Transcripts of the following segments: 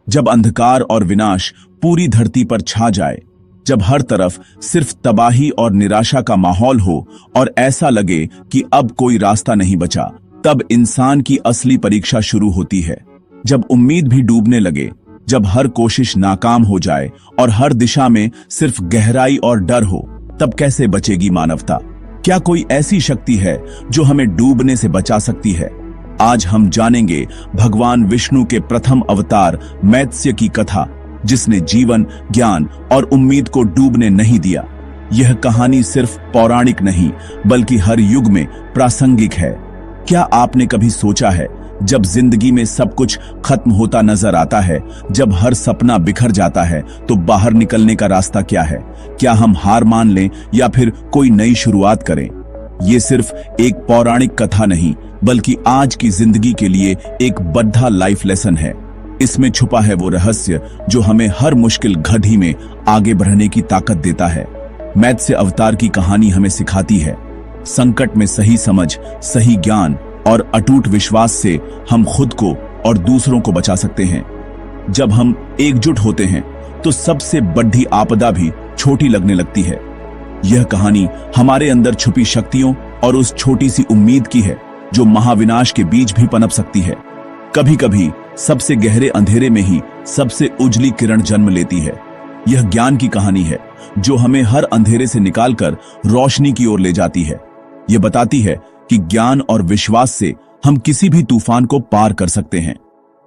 जब अंधकार और विनाश पूरी धरती पर छा जाए, जब हर तरफ सिर्फ तबाही और निराशा का माहौल हो और ऐसा लगे कि अब कोई रास्ता नहीं बचा, तब इंसान की असली परीक्षा शुरू होती है। जब उम्मीद भी डूबने लगे, जब हर कोशिश नाकाम हो जाए और हर दिशा में सिर्फ गहराई और डर हो, तब कैसे बचेगी मानवता? क्या कोई ऐसी शक्ति है जो हमें डूबने से बचा सकती है? आज हम जानेंगे भगवान विष्णु के प्रथम अवतार मैत्स्य की कथा, जिसने जीवन, ज्ञान और उम्मीद को डूबने नहीं दिया। यह कहानी सिर्फ पौराणिक नहीं, बल्कि हर युग में प्रासंगिक है। क्या आपने कभी सोचा है, जब जिंदगी में सब कुछ खत्म होता नजर आता है, जब हर सपना बिखर जाता है, तो बाहर निकलने का रास्ता क्या है? क्या हम हार मान लें या फिर कोई नई शुरुआत करें? ये सिर्फ एक पौराणिक कथा नहीं, बल्कि आज की जिंदगी के लिए एक बड़ा लाइफ लेसन है। इसमें छुपा है वो रहस्य जो हमें हर मुश्किल घड़ी में आगे बढ़ने की ताकत देता है। मैत्स्य अवतार की कहानी हमें सिखाती है, संकट में सही समझ, सही ज्ञान और अटूट विश्वास से हम खुद को और दूसरों को बचा सकते हैं। जब हम एकजुट होते हैं, तो सबसे बड़ी आपदा भी छोटी लगने लगती है। यह कहानी हमारे अंदर छुपी शक्तियों और उस छोटी सी उम्मीद की है, जो महाविनाश के बीच भी पनप सकती है। कभी कभी सबसे गहरे अंधेरे में ही सबसे उजली किरण जन्म लेती है। यह ज्ञान की कहानी है, जो हमें हर अंधेरे से निकालकर रोशनी की ओर ले जाती है। यह बताती है कि ज्ञान और विश्वास से हम किसी भी तूफान को पार कर सकते हैं।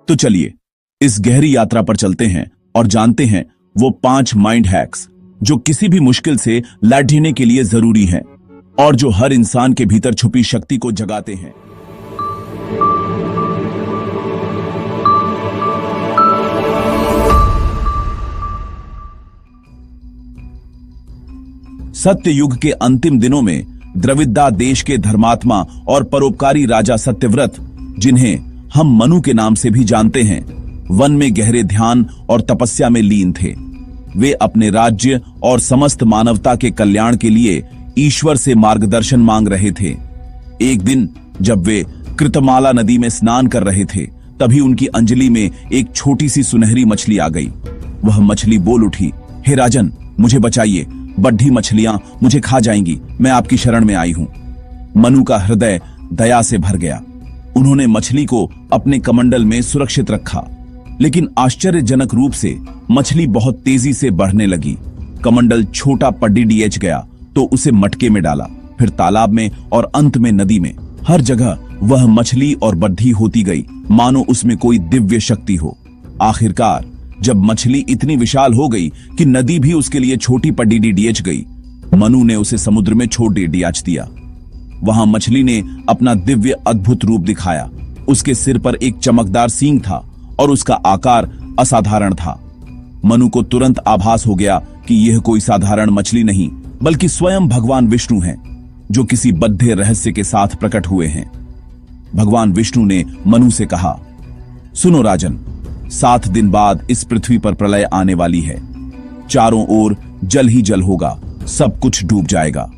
तो चलिए इस गहरी यात्रा पर चलते हैं और जानते हैं वो 5 माइंड हैक्स जो किसी भी मुश्किल से लड़ने के लिए जरूरी हैं और जो हर इंसान के भीतर छुपी शक्ति को जगाते हैं। सत्य युग के अंतिम दिनों में द्रविदा देश के धर्मात्मा और परोपकारी राजा सत्यव्रत, जिन्हें हम मनु के नाम से भी जानते हैं, वन में गहरे ध्यान और तपस्या में लीन थे। वे अपने राज्य और समस्त मानवता के कल्याण के लिए ईश्वर से मार्गदर्शन मांग रहे थे। एक दिन जब वे कृतमाला नदी में स्नान कर रहे थे, तभी उनकी अंजलि में एक छोटी सी सुनहरी मछली आ गई। वह मछली बोल उठी, हे राजन, मुझे बचाइए, बड्ढी मछलियां मुझे खा जाएंगी, मैं आपकी शरण में आई हूं। मनु का हृदय दया से भर गया। उन्होंने मछली को अपने कमंडल में सुरक्षित रखा, लेकिन आश्चर्यजनक रूप से मछली बहुत तेजी से बढ़ने लगी। कमंडल छोटा पड्डीडीएच गया तो उसे मटके में डाला, फिर तालाब में और अंत में नदी में। हर जगह वह मछली और बड्ढी होती गई, मानो उसमें कोई दिव्य शक्ति हो। आखिरकार जब मछली इतनी विशाल हो गई कि नदी भी उसके लिए छोटी पड्डीडीएच गई, मनु ने उसे समुद्र में छोड़ डियाच दिया। वहां मछली ने अपना दिव्य अद्भुत रूप दिखाया। उसके सिर पर एक चमकदार सींग था और उसका आकार असाधारण था। मनु को तुरंत आभास हो गया कि यह कोई साधारण मछली नहीं, बल्कि स्वयं भगवान विष्णु हैं, जो किसी बद्ध रहस्य के साथ प्रकट हुए हैं। भगवान विष्णु ने मनु से कहा, सुनो राजन, 7 दिन बाद इस पृथ्वी पर प्रलय आने वाली है। चारों ओर जल ही जल होगा, सब कुछ डूब जाएगा,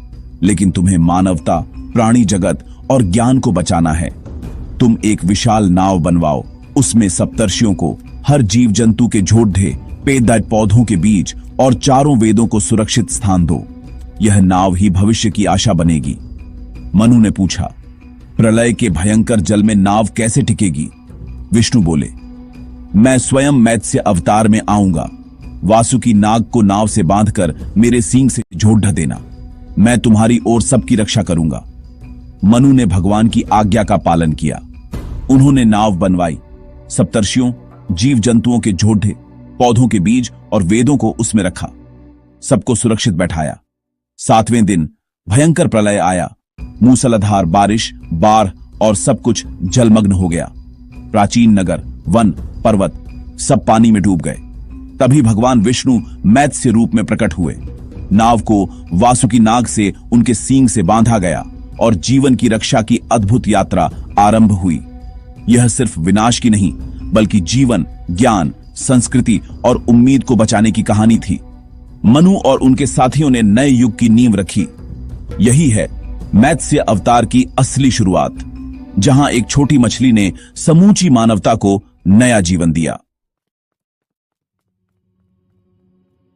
लेकिन तुम्हें मानवता, प्राणी जगत और ज्ञान को बचाना है। तुम एक विशाल नाव बनवाओ, उसमें सप्तर्षियों को, हर जीव जंतु के झोंडे, पेड़ पौधों के बीज और चारों वेदों को सुरक्षित स्थान दो। यह नाव ही भविष्य की आशा बनेगी। मनु ने पूछा, प्रलय के भयंकर जल में नाव कैसे टिकेगी? विष्णु बोले, मैं स्वयं मैत्स्य अवतार में आऊंगा। वासुकी नाग को नाव से बांधकर मेरे सींग से झोंड देना। मैं तुम्हारी ओर सबकी रक्षा करूंगा। मनु ने भगवान की आज्ञा का पालन किया। उन्होंने नाव बनवाई, सप्तर्षियों, जीव जंतुओं के झोंडे, पौधों के बीज और वेदों को उसमें रखा। सबको सुरक्षित बैठाया। 7वें दिन भयंकर प्रलय आया। मूसलाधार बारिश, बाढ़ और सब कुछ जलमग्न हो गया। प्राचीन नगर, वन, पर्वत सब पानी में डूब गए। तभी भगवान विष्णु मैत्स्य रूप में प्रकट हुए। नाव को वासुकी नाग से उनके सींग से बांधा गया और जीवन की रक्षा की अद्भुत यात्रा आरंभ हुई। यह सिर्फ विनाश की नहीं, बल्कि जीवन, ज्ञान, संस्कृति और उम्मीद को बचाने की कहानी थी। मनु और उनके साथियों ने नए युग की नींव रखी। यही है मैत्स्य अवतार की असली शुरुआत, जहां एक छोटी मछली ने समूची मानवता को नया जीवन दिया।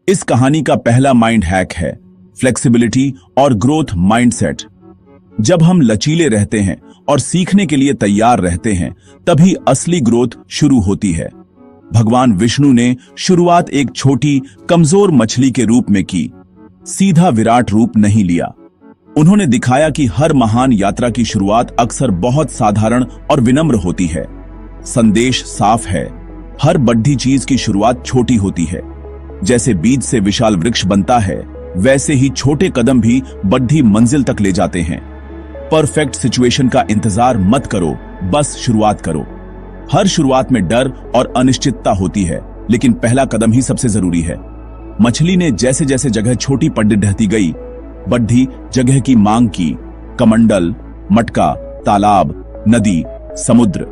इस कहानी का पहला माइंड हैक है फ्लेक्सिबिलिटी और ग्रोथ माइंडसेट। जब हम लचीले रहते हैं और सीखने के लिए तैयार रहते हैं, तभी असली ग्रोथ शुरू होती है। भगवान विष्णु ने शुरुआत एक छोटी कमजोर मछली के रूप में की, सीधा विराट रूप नहीं लिया। उन्होंने दिखाया कि हर महान यात्रा की शुरुआत अक्सर बहुत साधारण और विनम्र होती है। संदेश साफ है, हर बड़ी चीज की शुरुआत छोटी होती है। जैसे बीज से विशाल वृक्ष बनता है, वैसे ही छोटे कदम भी बड़ी मंजिल तक ले जाते हैं। परफेक्ट सिचुएशन का इंतजार मत करो, बस शुरुआत करो। हर शुरुआत में डर और अनिश्चितता होती है, लेकिन पहला कदम ही सबसे जरूरी है। मछली ने जैसे जैसे जगह छोटी पड़ती ढहती गई, बड़ी जगह की मांग की। कमंडल, मटका, तालाब, नदी, समुद्र,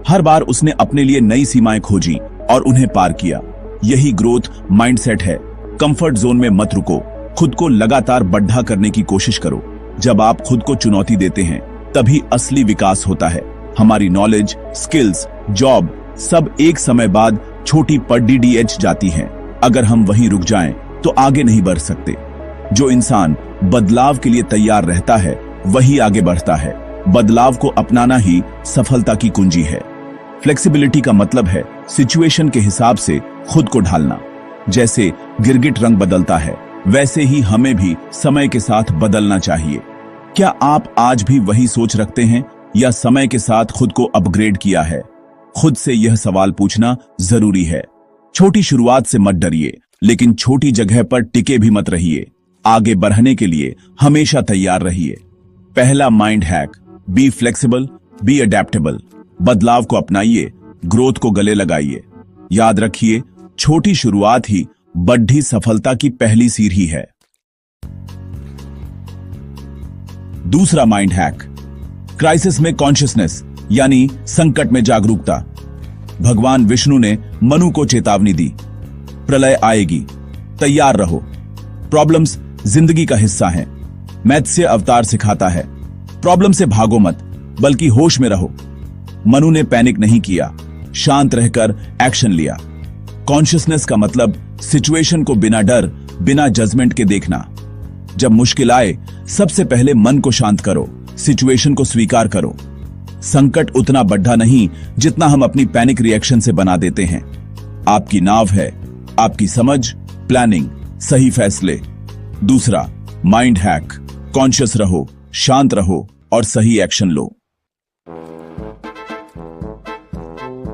हर बार उसने अपने लिए नई सीमाएं खोजी और उन्हें पार किया। यही ग्रोथ माइंडसेट है। कंफर्ट जोन में मत रुको, खुद को लगातार बढ़ा करने की कोशिश करो। जब आप खुद को चुनौती देते हैं, तभी असली विकास होता है। हमारी नॉलेज, स्किल्स, जॉब सब एक समय बाद छोटी पड़ी डीएच जाती हैं। अगर हम वहीं रुक जाएं, तो आगे नहीं बढ़ सकते। जो इंसान बदलाव के लिए तैयार रहता है, वही आगे बढ़ता है। बदलाव को अपनाना ही सफलता की कुंजी है। फ्लेक्सिबिलिटी का मतलब है सिचुएशन के हिसाब से खुद को ढालना। जैसे गिरगिट रंग बदलता है, वैसे ही हमें भी समय के साथ बदलना चाहिए। क्या आप आज भी वही सोच रखते हैं या समय के साथ खुद को अपग्रेड किया है? खुद से यह सवाल पूछना जरूरी है। छोटी शुरुआत से मत डरिए, लेकिन छोटी जगह पर टिके भी मत रहिए। आगे बढ़ने के लिए हमेशा तैयार रहिए। पहला mind hack, be flexible, be adaptable. बदलाव को अपनाइए, ग्रोथ को गले लगाइए। याद रखिए, छोटी शुरुआत ही बड़ी सफलता की पहली सीढ़ी है। दूसरा माइंड हैक, क्राइसिस में कॉन्शियसनेस, यानी संकट में जागरूकता। भगवान विष्णु ने मनु को चेतावनी दी, प्रलय आएगी, तैयार रहो। प्रॉब्लम्स जिंदगी का हिस्सा हैं। मैत्स्य अवतार सिखाता है, प्रॉब्लम से भागो मत, बल्कि होश में रहो। मनु ने पैनिक नहीं किया, शांत रहकर एक्शन लिया। कॉन्शियसनेस का मतलब सिचुएशन को बिना डर, बिना जजमेंट के देखना। जब मुश्किल आए, सबसे पहले मन को शांत करो, सिचुएशन को स्वीकार करो। संकट उतना बड़ा नहीं जितना हम अपनी पैनिक रिएक्शन से बना देते हैं। आपकी नाव है, आपकी समझ, प्लानिंग, सही फैसले। दूसरा माइंड हैक, कॉन्शियस रहो, शांत रहो और सही एक्शन लो।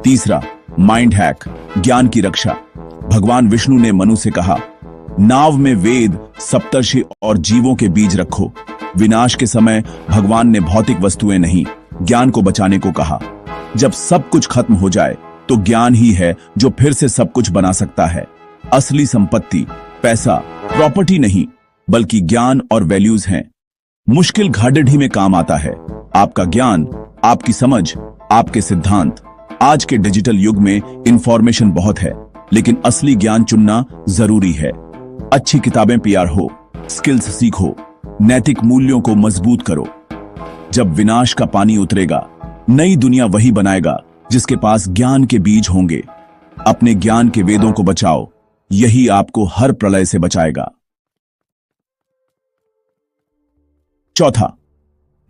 तीसरा माइंड हैक, ज्ञान की रक्षा। भगवान विष्णु ने मनु से कहा, नाव में वेद, सप्तर्षि और जीवों के बीज रखो। विनाश के समय भगवान ने भौतिक वस्तुएं नहीं, ज्ञान को बचाने को कहा। जब सब कुछ खत्म हो जाए, तो ज्ञान ही है जो फिर से सब कुछ बना सकता है। असली संपत्ति पैसा, प्रॉपर्टी नहीं, बल्कि ज्ञान और वैल्यूज हैं। मुश्किल घाटी में काम आता है आपका ज्ञान, आपकी समझ, आपके सिद्धांत। आज के डिजिटल युग में इंफॉर्मेशन बहुत है, लेकिन असली ज्ञान चुनना जरूरी है। अच्छी किताबें तैयार हो, स्किल्स सीखो, नैतिक मूल्यों को मजबूत करो। जब विनाश का पानी उतरेगा, नई दुनिया वही बनाएगा जिसके पास ज्ञान के बीज होंगे। अपने ज्ञान के वेदों को बचाओ, यही आपको हर प्रलय से बचाएगा। चौथा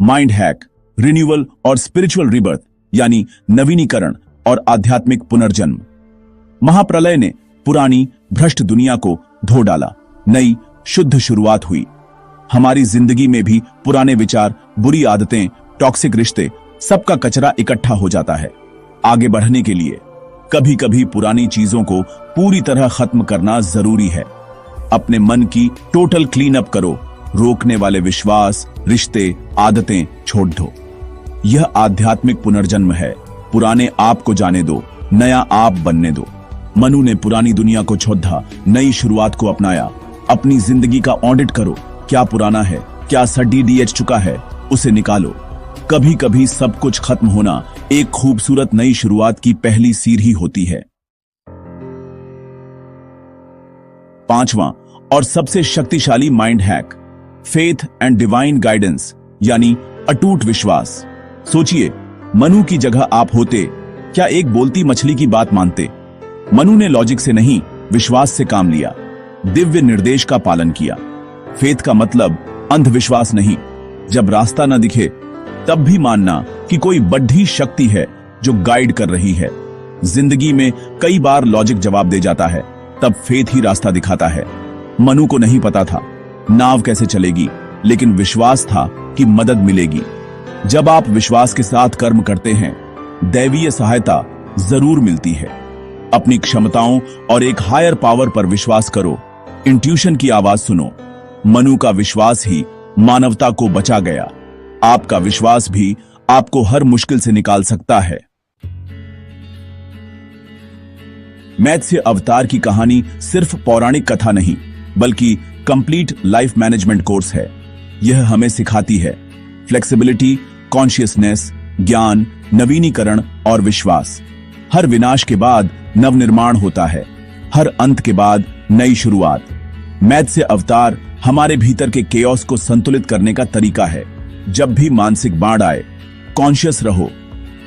माइंड हैक, रिन्यूअल और स्पिरिचुअल रिबर्थ, यानी नवीनीकरण और आध्यात्मिक पुनर्जन्म। महाप्रलय ने पुरानी भ्रष्ट दुनिया को धो डाला, नई शुद्ध शुरुआत हुई। हमारी जिंदगी में भी पुराने विचार, बुरी आदतें, टॉक्सिक रिश्ते, सबका कचरा इकट्ठा हो जाता है। आगे बढ़ने के लिए कभी कभी पुरानी चीजों को पूरी तरह खत्म करना जरूरी है। अपने मन की टोटल क्लीन अप करो। रोकने वाले विश्वास, रिश्ते, आदतें छोड़ दो। यह आध्यात्मिक पुनर्जन्म है। पुराने आप को जाने दो, नया आप बनने दो। मनु ने पुरानी दुनिया को छोड़ा, नई शुरुआत को अपनाया। अपनी जिंदगी का ऑडिट करो, क्या पुराना है, क्या सड्डी डीएच चुका है, उसे निकालो। कभी कभी सब कुछ खत्म होना एक खूबसूरत नई शुरुआत की पहली सीढ़ी होती है। पांचवां और सबसे शक्तिशाली mind hack, faith and divine guidance, यानी अटूट विश्वास। सोचिए, मनु की जगह आप होते, क्या एक बोलती मछली की बात मानते? मनु ने लॉजिक से नहीं, विश्वास से काम लिया। दिव्य निर्देश का पालन किया। फेथ का मतलब अंधविश्वास नहीं। जब रास्ता न दिखे तब भी मानना कि कोई बड़ी शक्ति है जो गाइड कर रही है। जिंदगी में कई बार लॉजिक जवाब दे जाता है, तब फेथ ही रास्ता दिखाता है। मनु को नहीं पता था नाव कैसे चलेगी, लेकिन विश्वास था कि मदद मिलेगी। जब आप विश्वास के साथ कर्म करते हैं, दैवीय सहायता जरूर मिलती है। अपनी क्षमताओं और एक हायर पावर पर विश्वास करो। इंट्यूशन की आवाज सुनो। मनु का विश्वास ही मानवता को बचा गया। आपका विश्वास भी आपको हर मुश्किल से निकाल सकता है। मैत्स्य अवतार की कहानी सिर्फ पौराणिक कथा नहीं, बल्कि कंप्लीट लाइफ मैनेजमेंट कोर्स है। यह हमें सिखाती है फ्लेक्सिबिलिटी, कॉन्शियसनेस, ज्ञान, नवीनीकरण और विश्वास। हर विनाश के बाद नवनिर्माण होता है, हर अंत के बाद नई शुरुआत। मैत्स्य अवतार हमारे भीतर के केओस को संतुलित करने का तरीका है। जब भी मानसिक बाढ़ आए, कॉन्शियस रहो,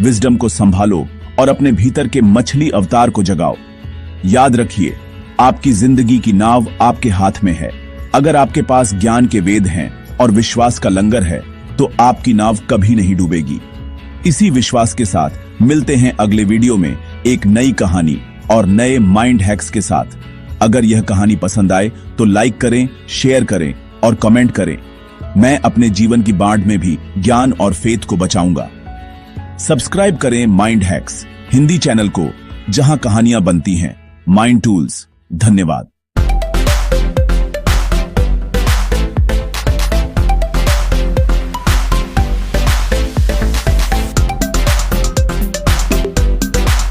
विजडम को संभालो और अपने भीतर के मछली अवतार को जगाओ। याद रखिए, आपकी जिंदगी की नाव आपके हाथ में है। अगर आपके पास ज्ञान के वेद हैं और विश्वास का लंगर है, तो आपकी नाव कभी नहीं डूबेगी। इसी विश्वास के साथ मिलते हैं अगले वीडियो में एक नई कहानी और नए माइंड हैक्स के साथ। अगर यह कहानी पसंद आए तो लाइक करें, शेयर करें और कमेंट करें। मैं अपने जीवन की बाढ़ में भी ज्ञान और फेथ को बचाऊंगा। सब्सक्राइब करें माइंड हैक्स हिंदी चैनल को, जहां कहानियां बनती हैं। Mind tools. धन्यवाद।